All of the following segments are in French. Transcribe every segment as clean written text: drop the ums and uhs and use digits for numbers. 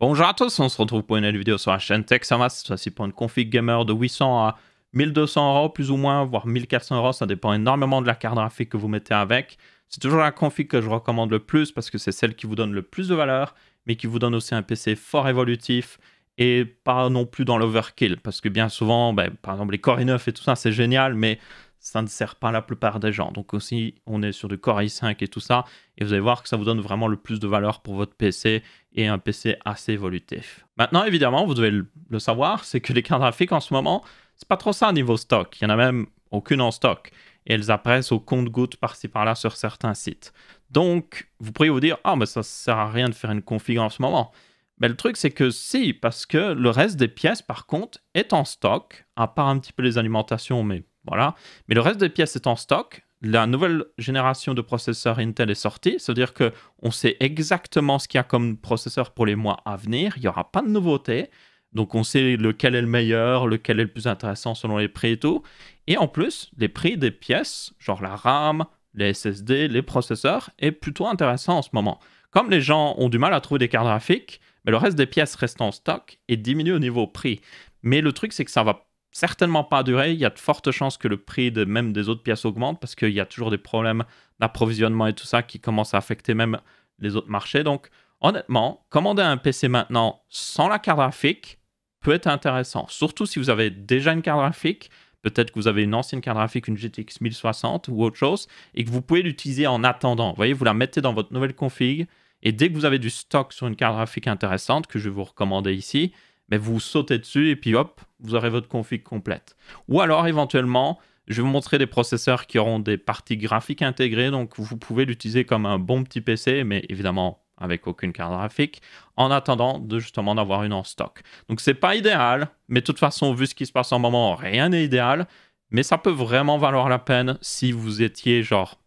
Bonjour à tous, on se retrouve pour une nouvelle vidéo sur la chaîne Texamas, cette fois-ci pour une config gamer de 800 à 1200 € plus ou moins, voire 1400 €, ça dépend énormément de la carte graphique que vous mettez avec. C'est toujours la config que je recommande le plus parce que c'est celle qui vous donne le plus de valeur, mais qui vous donne aussi un PC fort évolutif et pas non plus dans l'overkill, parce que bien souvent, par exemple les Core i9 et tout ça, c'est génial, mais ça ne sert pas la plupart des gens. Donc aussi, on est sur du Core i5 et tout ça, et vous allez voir que ça vous donne vraiment le plus de valeur pour votre PC, et un PC assez évolutif. Maintenant, évidemment, vous devez le savoir, c'est que les cartes graphiques en ce moment, c'est pas trop ça niveau stock. Il y en a même aucune en stock. Et elles apparaissent au compte-gouttes par-ci par-là sur certains sites. Donc, vous pourriez vous dire, ah, mais ça sert à rien de faire une config en ce moment. Mais le truc, c'est que si, parce que le reste des pièces, par contre, est en stock, à part un petit peu les alimentations, mais voilà. Mais le reste des pièces est en stock. La nouvelle génération de processeurs Intel est sortie, c'est-à-dire qu'on sait exactement ce qu'il y a comme processeur pour les mois à venir, il n'y aura pas de nouveauté, donc on sait lequel est le meilleur, lequel est le plus intéressant selon les prix et tout, et en plus, les prix des pièces, genre la RAM, les SSD, les processeurs, est plutôt intéressant en ce moment. Comme les gens ont du mal à trouver des cartes graphiques, mais le reste des pièces reste en stock et diminue au niveau prix. Mais le truc, c'est que ça va certainement pas durer. Il y a de fortes chances que le prix même des autres pièces augmente parce qu'il y a toujours des problèmes d'approvisionnement et tout ça qui commencent à affecter même les autres marchés. Donc, honnêtement, commander un PC maintenant sans la carte graphique peut être intéressant. Surtout si vous avez déjà une carte graphique, peut-être que vous avez une ancienne carte graphique, une GTX 1060 ou autre chose, et que vous pouvez l'utiliser en attendant. Vous voyez, vous la mettez dans votre nouvelle config, et dès que vous avez du stock sur une carte graphique intéressante, que je vais vous recommander ici, mais vous sautez dessus et puis hop, vous aurez votre config complète. Ou alors éventuellement, je vais vous montrer des processeurs qui auront des parties graphiques intégrées, donc vous pouvez l'utiliser comme un bon petit PC, mais évidemment avec aucune carte graphique, en attendant de justement d'avoir une en stock. Donc c'est pas idéal, mais de toute façon, vu ce qui se passe en ce moment, rien n'est idéal, mais ça peut vraiment valoir la peine si vous étiez genre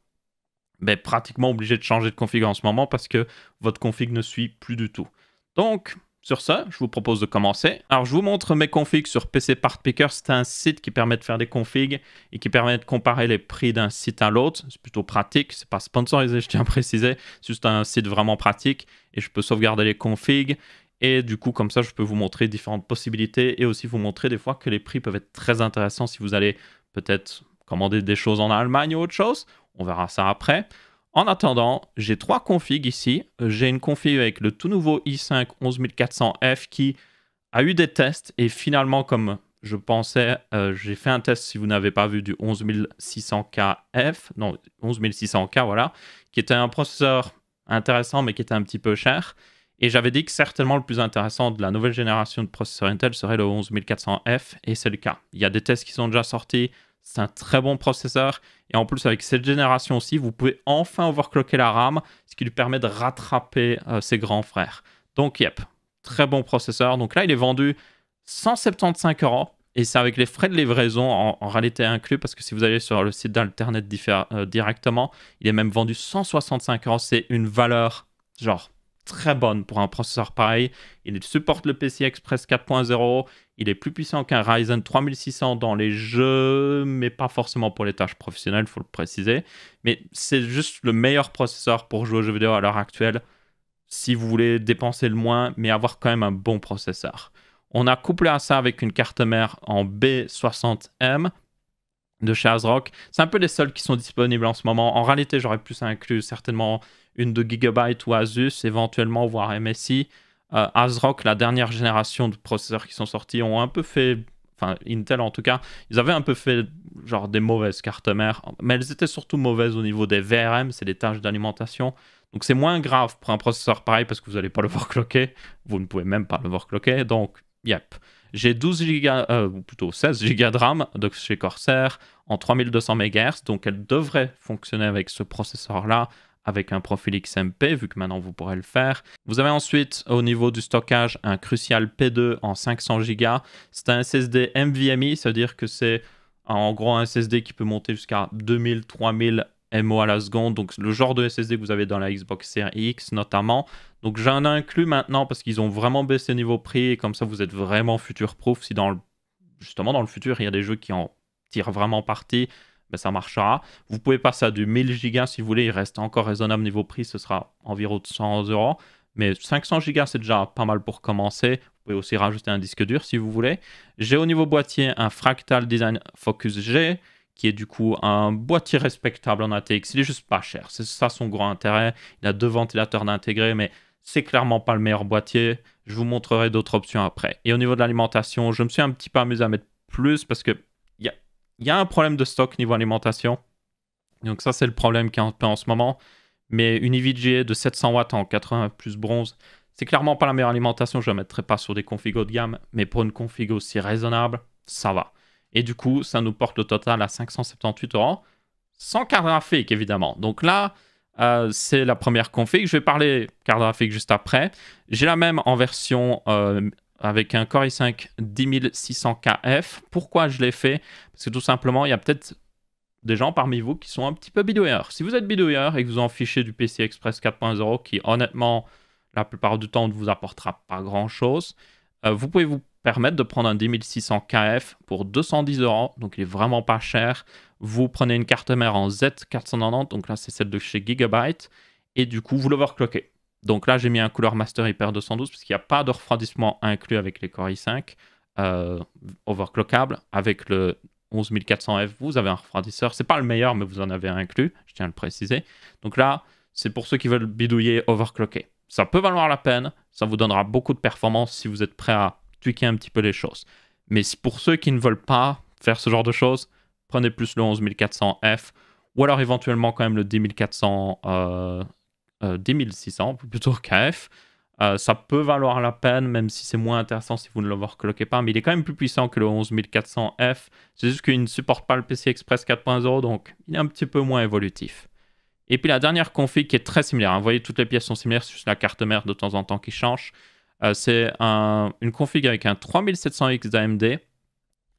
pratiquement obligé de changer de config en ce moment parce que votre config ne suit plus du tout. Donc, sur ça, je vous propose de commencer. Alors, je vous montre mes configs sur PC Part Picker. C'est un site qui permet de faire des configs et qui permet de comparer les prix d'un site à l'autre. C'est plutôt pratique. C'est pas sponsorisé, je tiens à préciser. C'est juste un site vraiment pratique et je peux sauvegarder les configs. Et du coup, comme ça, je peux vous montrer différentes possibilités et aussi vous montrer des fois que les prix peuvent être très intéressants si vous allez peut-être commander des choses en Allemagne ou autre chose. On verra ça après. En attendant, j'ai trois configs ici. J'ai une config avec le tout nouveau i5 11400F qui a eu des tests et finalement, comme je pensais, j'ai fait un test si vous n'avez pas vu du 11600KF, non 11600K voilà, qui était un processeur intéressant mais qui était un petit peu cher. Et j'avais dit que certainement le plus intéressant de la nouvelle génération de processeurs Intel serait le 11400F et c'est le cas. Il y a des tests qui sont déjà sortis. C'est un très bon processeur. Et en plus, avec cette génération aussi, vous pouvez enfin overclocker la RAM, ce qui lui permet de rattraper ses grands frères. Donc, yep, très bon processeur. Donc là, il est vendu 175 €. Et c'est avec les frais de livraison en réalité inclus, parce que si vous allez sur le site d'Alternet directement, il est même vendu 165 €. C'est une valeur, genre, très bonne pour un processeur pareil. Il supporte le PCI Express 4.0. Il est plus puissant qu'un Ryzen 3600 dans les jeux, mais pas forcément pour les tâches professionnelles, il faut le préciser. Mais c'est juste le meilleur processeur pour jouer aux jeux vidéo à l'heure actuelle, si vous voulez dépenser le moins, mais avoir quand même un bon processeur. On a couplé à ça avec une carte mère en B60M de chez ASRock. C'est un peu les seuls qui sont disponibles en ce moment. En réalité, j'aurais plus inclus certainement une de Gigabyte ou Asus, éventuellement, voire MSI. ASRock, la dernière génération de processeurs qui sont sortis, ont un peu fait, enfin Intel en tout cas, ils avaient un peu fait genre des mauvaises cartes mères, mais elles étaient surtout mauvaises au niveau des VRM, c'est des tâches d'alimentation. Donc c'est moins grave pour un processeur pareil parce que vous n'allez pas l'overclocker, vous ne pouvez même pas l'overclocker, donc yep. J'ai 12 Go, ou plutôt 16 Go de RAM de chez Corsair en 3200 MHz, donc elle devrait fonctionner avec ce processeur-là, avec un profil XMP, vu que maintenant vous pourrez le faire. Vous avez ensuite, au niveau du stockage, un Crucial P2 en 500 Go. C'est un SSD NVMe, c'est-à-dire que c'est en gros un SSD qui peut monter jusqu'à 2000-3000 MO à la seconde. Donc le genre de SSD que vous avez dans la Xbox Series X notamment. Donc j'en ai inclus maintenant parce qu'ils ont vraiment baissé niveau prix et comme ça vous êtes vraiment future-proof. Si justement dans le futur il y a des jeux qui en tirent vraiment parti, ça marchera. Vous pouvez passer à du 1000 Go si vous voulez, il reste encore raisonnable niveau prix, ce sera environ de 100 €. Mais 500 Go, c'est déjà pas mal pour commencer. Vous pouvez aussi rajouter un disque dur si vous voulez. J'ai au niveau boîtier un Fractal Design Focus G, qui est du coup un boîtier respectable en ATX. Il est juste pas cher. C'est ça son gros intérêt. Il a 2 ventilateurs d'intégrer, mais c'est clairement pas le meilleur boîtier. Je vous montrerai d'autres options après. Et au niveau de l'alimentation, je me suis un petit peu amusé à mettre plus parce que il y a un problème de stock niveau alimentation. Donc ça, c'est le problème qu'il y a un peu en ce moment. Mais une EVGA de 700 watts en 80 plus bronze, c'est clairement pas la meilleure alimentation. Je ne la mettrai pas sur des configs haut de gamme, mais pour une config aussi raisonnable, ça va. Et du coup, ça nous porte le total à 578 €, sans carte graphique évidemment. Donc là, c'est la première config. Je vais parler carte graphique juste après. J'ai la même en version avec un Core i5 10600KF. Pourquoi je l'ai fait? Parce que tout simplement, il y a peut-être des gens parmi vous qui sont un petit peu bidouilleurs. Si vous êtes bidouilleur et que vous en fichez du PCI Express 4.0 qui honnêtement la plupart du temps ne vous apportera pas grand chose, vous pouvez vous permettre de prendre un 10600 KF pour 210 €, donc il est vraiment pas cher. Vous prenez une carte mère en Z490, donc là c'est celle de chez Gigabyte, et du coup vous l'overclockez. Donc là j'ai mis un Cooler Master Hyper 212 parce qu'il n'y a pas de refroidissement inclus avec les Core i5 overclockable. Avec le 11400F, vous avez un refroidisseur. C'est pas le meilleur, mais vous en avez un inclus, je tiens à le préciser. Donc là, c'est pour ceux qui veulent bidouiller, overclocker. Ça peut valoir la peine, ça vous donnera beaucoup de performance si vous êtes prêt à tweaker un petit peu les choses. Mais pour ceux qui ne veulent pas faire ce genre de choses, prenez plus le 11400F, ou alors éventuellement quand même le 10600 plutôt KF. Ça peut valoir la peine, même si c'est moins intéressant si vous ne l'overclockez pas, mais il est quand même plus puissant que le 11400F. C'est juste qu'il ne supporte pas le PCI Express 4.0, donc il est un petit peu moins évolutif. Et puis la dernière config qui est très similaire, hein. Vous voyez, toutes les pièces sont similaires, c'est juste la carte mère de temps en temps qui change. C'est une config avec un 3700X d'AMD.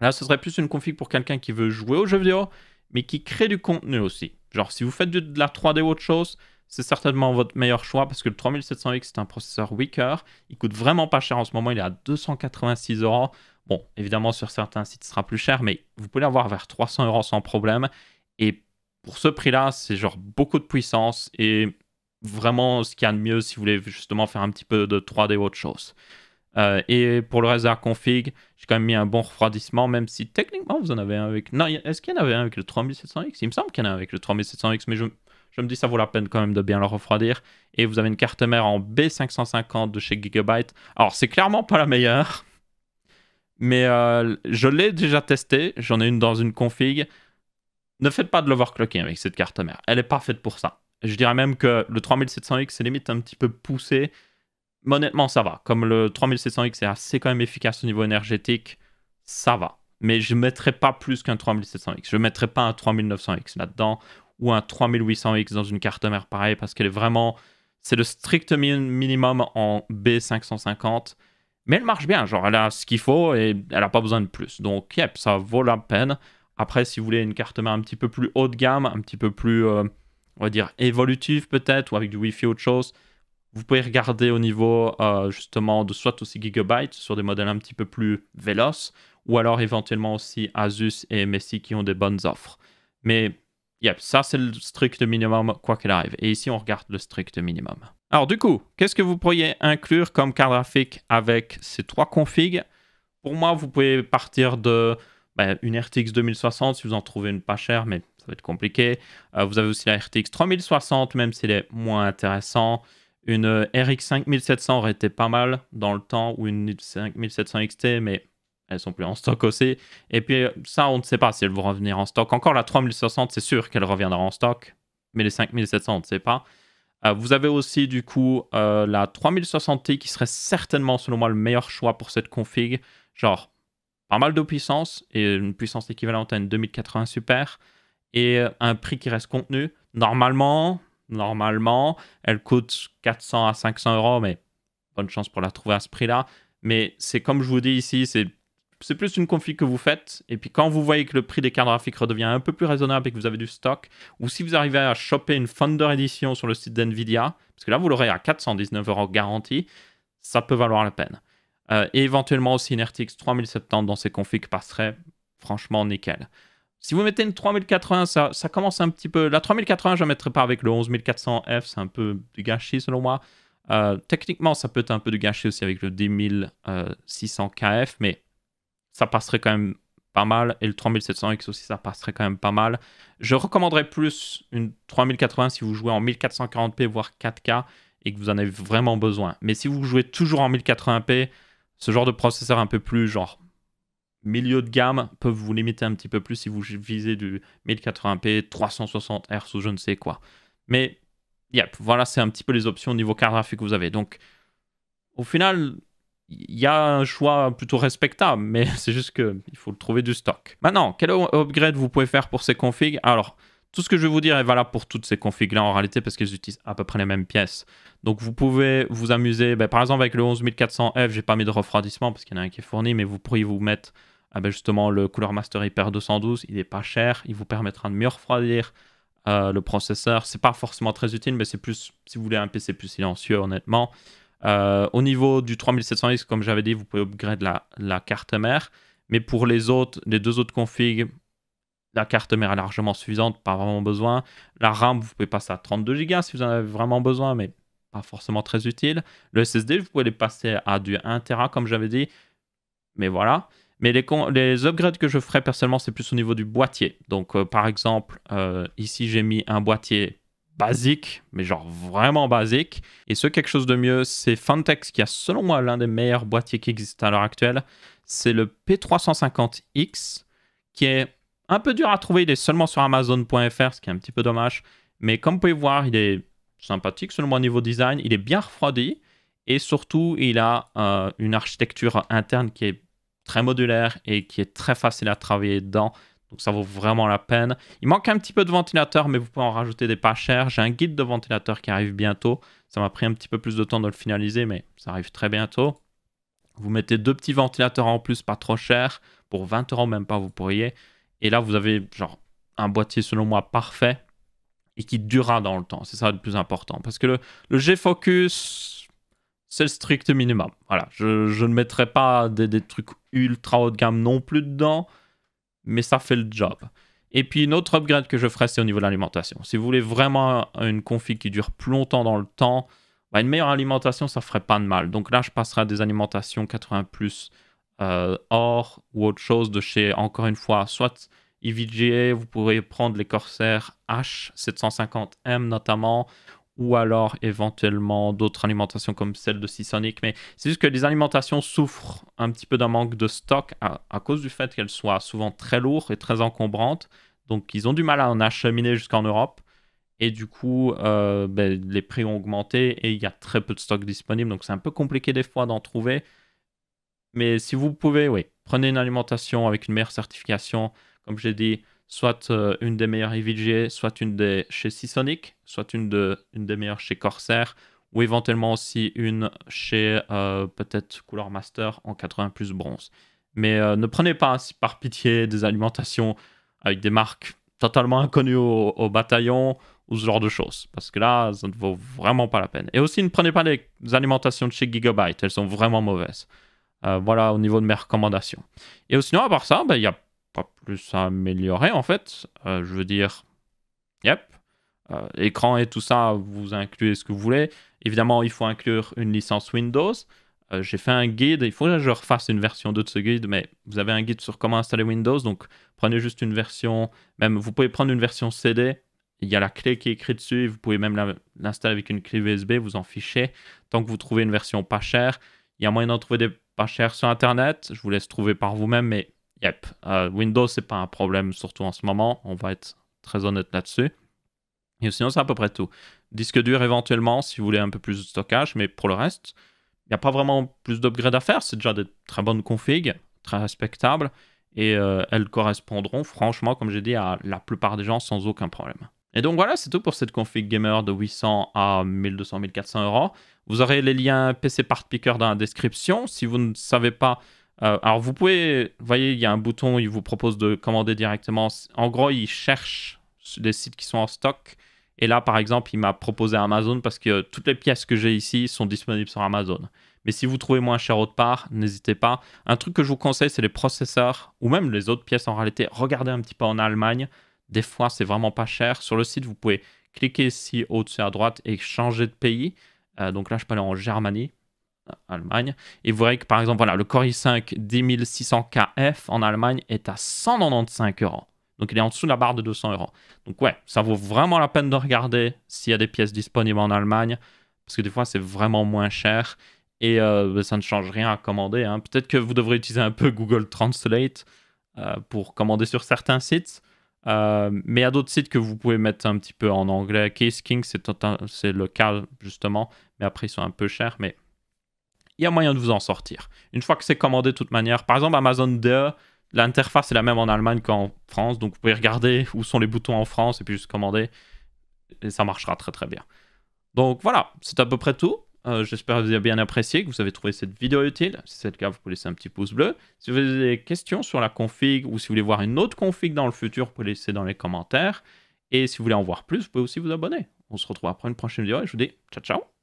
Là, ce serait plus une config pour quelqu'un qui veut jouer aux jeux vidéo, mais qui crée du contenu aussi. Genre, si vous faites de la 3D ou autre chose, c'est certainement votre meilleur choix parce que le 3700X, c'est un processeur weaker. Il coûte vraiment pas cher en ce moment, il est à 286 €. Bon, évidemment, sur certains sites, ce sera plus cher, mais vous pouvez l'avoir vers 300 € sans problème. Et pour ce prix-là, c'est genre beaucoup de puissance et vraiment ce qu'il y a de mieux si vous voulez justement faire un petit peu de 3D ou autre chose. Et pour le reste de la config, j'ai quand même mis un bon refroidissement, même si techniquement vous en avez un avec... Non, est-ce qu'il y en avait un avec le 3700X? Il me semble qu'il y en a un avec le 3700X, mais je me dis ça vaut la peine quand même de bien le refroidir. Et vous avez une carte mère en B550 de chez Gigabyte. Alors, c'est clairement pas la meilleure, mais je l'ai déjà testé. J'en ai une dans une config. Ne faites pas de l'overclocking avec cette carte mère. Elle est pas faite pour ça. Je dirais même que le 3700X, c'est limite un petit peu poussé. Mais honnêtement, ça va. Comme le 3700X est assez quand même efficace au niveau énergétique, ça va. Mais je ne mettrai pas plus qu'un 3700X. Je ne mettrai pas un 3900X là-dedans ou un 3800X dans une carte mère pareil parce qu'elle est vraiment... C'est le strict minimum en B550. Mais elle marche bien. Genre, elle a ce qu'il faut et elle n'a pas besoin de plus. Donc, yep, ça vaut la peine. Après, si vous voulez une carte mère un petit peu plus haut de gamme, un petit peu plus, on va dire, évolutive peut-être, ou avec du Wi-Fi ou autre chose, vous pouvez regarder au niveau justement de soit aussi Gigabyte sur des modèles un petit peu plus véloces ou alors éventuellement aussi Asus et MSI qui ont des bonnes offres. Mais yep, ça c'est le strict minimum quoi qu'il arrive. Et ici on regarde le strict minimum. Alors du coup, qu'est-ce que vous pourriez inclure comme carte graphique avec ces 3 configs? Pour moi, vous pouvez partir de une RTX 2060 si vous en trouvez une pas chère, mais ça va être compliqué. Vous avez aussi la RTX 3060, même si elle est moins intéressante. Une RX 5700 aurait été pas mal dans le temps, ou une 5700 XT, mais elles sont plus en stock aussi. Et puis ça, on ne sait pas si elles vont revenir en stock. Encore la 3060, c'est sûr qu'elle reviendra en stock, mais les 5700, on ne sait pas. Vous avez aussi du coup la 3060 Ti qui serait certainement, selon moi, le meilleur choix pour cette config. Genre, pas mal de puissance, et une puissance équivalente à une 2080 Super, et un prix qui reste contenu. Normalement, elle coûte 400 à 500 €, mais bonne chance pour la trouver à ce prix-là. Mais c'est comme je vous dis ici, c'est plus une config que vous faites. Et puis quand vous voyez que le prix des cartes graphiques redevient un peu plus raisonnable et que vous avez du stock, ou si vous arrivez à choper une Thunder Edition sur le site d'NVIDIA, parce que là vous l'aurez à 419 € garantie, ça peut valoir la peine. Et éventuellement aussi une RTX 3070 dans ces configs passerait franchement nickel. Si vous mettez une 3080, ça commence un petit peu... La 3080, je ne la mettrai pas avec le 11400F, c'est un peu du gâchis selon moi. Techniquement, ça peut être un peu de gâchis aussi avec le 10600 KF, mais ça passerait quand même pas mal. Et le 3700X aussi, ça passerait quand même pas mal. Je recommanderais plus une 3080 si vous jouez en 1440p, voire 4K, et que vous en avez vraiment besoin. Mais si vous jouez toujours en 1080p, ce genre de processeur un peu plus genre milieu de gamme peuvent vous limiter un petit peu plus si vous visez du 1080p, 360 Hz ou je ne sais quoi. Mais yep, voilà, c'est un petit peu les options au niveau carte graphique que vous avez. Donc, au final, il y a un choix plutôt respectable, mais c'est juste qu'il faut trouver du stock. Maintenant, quel upgrade vous pouvez faire pour ces configs? Alors, tout ce que je vais vous dire est valable pour toutes ces configs-là en réalité parce qu'elles utilisent à peu près les mêmes pièces. Donc, vous pouvez vous amuser. Par exemple, avec le 11400F, j'ai pas mis de refroidissement parce qu'il y en a un qui est fourni, mais vous pourriez vous mettre justement le Cooler Master Hyper 212. Il n'est pas cher. Il vous permettra de mieux refroidir le processeur. C'est pas forcément très utile, mais c'est plus si vous voulez un PC plus silencieux, honnêtement. Au niveau du 3700X, comme j'avais dit, vous pouvez upgrade la carte mère. Mais pour les deux autres configs, la carte mère est largement suffisante, pas vraiment besoin. La RAM, vous pouvez passer à 32 Go si vous en avez vraiment besoin, mais pas forcément très utile. Le SSD, vous pouvez les passer à du 1 Tera, comme j'avais dit. Mais voilà. Mais les upgrades que je ferai personnellement, c'est plus au niveau du boîtier. Donc, par exemple, ici, j'ai mis un boîtier basique, mais genre vraiment basique. Et ce quelque chose de mieux, c'est Fantex qui a selon moi l'un des meilleurs boîtiers qui existent à l'heure actuelle. C'est le P350X qui est un peu dur à trouver. Il est seulement sur Amazon.fr, ce qui est un petit peu dommage. Mais comme vous pouvez voir, il est sympathique selon moi au niveau design. Il est bien refroidi et surtout, il a une architecture interne qui est très modulaire et qui est très facile à travailler dedans. Donc ça vaut vraiment la peine. Il manque un petit peu de ventilateur, mais vous pouvez en rajouter des pas chers. J'ai un guide de ventilateur qui arrive bientôt. Ça m'a pris un petit peu plus de temps de le finaliser, mais ça arrive très bientôt. Vous mettez 2 petits ventilateurs en plus, pas trop cher. Pour 20 € même pas, vous pourriez. Et là, vous avez genre un boîtier selon moi parfait et qui durera dans le temps. C'est ça le plus important. Parce que le G-Focus, c'est le strict minimum. Voilà, je ne mettrai pas des trucs ultra haut de gamme non plus dedans, mais ça fait le job. Et puis une autre upgrade que je ferai, c'est au niveau de l'alimentation. Si vous voulez vraiment une config qui dure plus longtemps dans le temps, une meilleure alimentation, ça ferait pas de mal. Donc là, je passerai à des alimentations 80+, or ou autre chose de chez, encore une fois, soit EVGA, vous pourrez prendre les Corsair H750M notamment, ou alors éventuellement d'autres alimentations comme celle de Seasonic. Mais c'est juste que les alimentations souffrent un petit peu d'un manque de stock à cause du fait qu'elles soient souvent très lourdes et très encombrantes. Donc ils ont du mal à en acheminer jusqu'en Europe. Et du coup, les prix ont augmenté et il y a très peu de stock disponible. Donc c'est un peu compliqué des fois d'en trouver. Mais si vous pouvez, oui, prenez une alimentation avec une meilleure certification. Comme j'ai dit, soit une des meilleures EVGA, soit une des chez Seasonic, soit une des meilleures chez Corsair, ou éventuellement aussi une chez peut-être Cooler Master en 80+ bronze. Mais ne prenez pas, par pitié, des alimentations avec des marques totalement inconnues au bataillon ou ce genre de choses. Parce que là, ça ne vaut vraiment pas la peine. Et aussi, ne prenez pas les alimentations de chez Gigabyte. Elles sont vraiment mauvaises. Voilà, au niveau de mes recommandations. Et sinon, à part ça, il y a pas plus à améliorer en fait. Je veux dire, yep. Écran et tout ça, vous incluez ce que vous voulez. Évidemment, il faut inclure une licence Windows. J'ai fait un guide. Il faudrait que je refasse une version 2 de ce guide, mais vous avez un guide sur comment installer Windows. Donc, prenez juste une version. Même, vous pouvez prendre une version CD. Il y a la clé qui est écrite dessus. Vous pouvez même l'installer avec une clé USB. Vous en fichez. Tant que vous trouvez une version pas chère. Il y a moyen d'en trouver des pas chers sur Internet. Je vous laisse trouver par vous-même, mais yep. Windows, c'est pas un problème, surtout en ce moment. On va être très honnête là-dessus. Et sinon, c'est à peu près tout. Disque dur éventuellement, si vous voulez un peu plus de stockage, mais pour le reste, il n'y a pas vraiment plus d'upgrades à faire. C'est déjà des très bonnes configs, très respectables, et elles correspondront, franchement, comme j'ai dit, à la plupart des gens sans aucun problème. Et donc voilà, c'est tout pour cette config gamer de 800 à 1200-1400 €. Vous aurez les liens PC Part Picker dans la description. Si vous ne savez pas, alors vous pouvez, vous voyez, il y a un bouton, il vous propose de commander directement. En gros, il cherche des sites qui sont en stock. Et là, par exemple, il m'a proposé Amazon parce que toutes les pièces que j'ai ici sont disponibles sur Amazon. Mais si vous trouvez moins cher autre part, n'hésitez pas. Un truc que je vous conseille, c'est les processeurs ou même les autres pièces en réalité. Regardez un petit peu en Allemagne. Des fois, c'est vraiment pas cher. Sur le site, vous pouvez cliquer ici au-dessus à droite et changer de pays. Donc là, je peux aller en Germanie, Allemagne. Et vous verrez que par exemple, voilà, le Core i5 10600KF en Allemagne est à 195 €. Donc il est en dessous de la barre de 200 €. Donc ouais, ça vaut vraiment la peine de regarder s'il y a des pièces disponibles en Allemagne, parce que des fois c'est vraiment moins cher et ça ne change rien à commander, hein. Peut-être que vous devrez utiliser un peu Google Translate pour commander sur certains sites. Mais il y a d'autres sites que vous pouvez mettre un petit peu en anglais. Case King, c'est le cas justement, mais après ils sont un peu chers, mais il y a moyen de vous en sortir. Une fois que c'est commandé de toute manière, par exemple Amazon DE, l'interface est la même en Allemagne qu'en France, donc vous pouvez regarder où sont les boutons en France et puis juste commander, et ça marchera très très bien. Donc voilà, c'est à peu près tout. J'espère que vous avez bien apprécié, que vous avez trouvé cette vidéo utile. Si c'est le cas, vous pouvez laisser un petit pouce bleu. Si vous avez des questions sur la config ou si vous voulez voir une autre config dans le futur, vous pouvez laisser dans les commentaires. Et si vous voulez en voir plus, vous pouvez aussi vous abonner. On se retrouve après une prochaine vidéo et je vous dis ciao ciao.